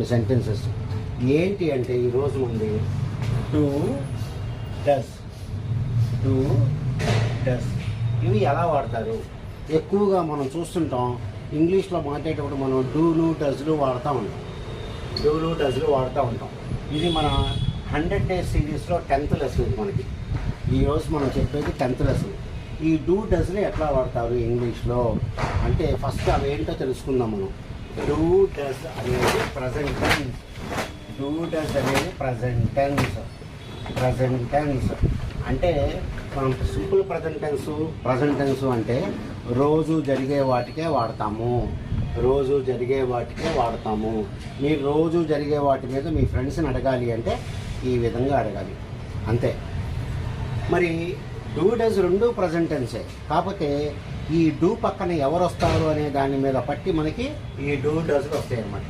కొన్ని సెంటెన్సెస్ ఏంటి అంటే ఈరోజు ఉంది డూ డస్ డూ డస్. ఇవి ఎలా వాడతారు? ఎక్కువగా మనం చూస్తుంటాం ఇంగ్లీష్లో మాట్లాడేటప్పుడు మనం డూలు డస్లు వాడుతూ ఉంటాం. డూలు డస్లు వాడుతూ ఉంటాం. ఇది మన 100 Days సిరీస్లో 10th లెసన్ మనకి. ఈరోజు మనం చెప్పేది 10th లెసన్. ఈ డూ డస్ని ఎట్లా వాడతారు ఇంగ్లీష్లో అంటే ఫస్ట్ అవి ఏంటో తెలుసుకుందాం మనం. డూ డస్ అనేది ప్రజెంట్ టెన్స్. డూ డస్ అనేది ప్రజెంట్ టెన్స్. ప్రజెంట్ టెన్స్ అంటే మనం సింపుల్ ప్రజెంట్ టెన్స్ అంటే రోజు జరిగే వాటికే వాడతాము. రోజు జరిగే వాటికే వాడతాము. మీరు రోజు జరిగే వాటి మీద మీ ఫ్రెండ్స్ని అడగాలి అంటే ఈ విధంగా అడగాలి అంతే. మరి డూ డస్ రెండు ప్రజెంట్ టెన్సే. కాకపోతే ఈ డూ పక్కన ఎవరు వస్తారు అనే దాని మీద పట్టి మనకి ఈ డూ డస్లు వస్తాయి అన్నమాట.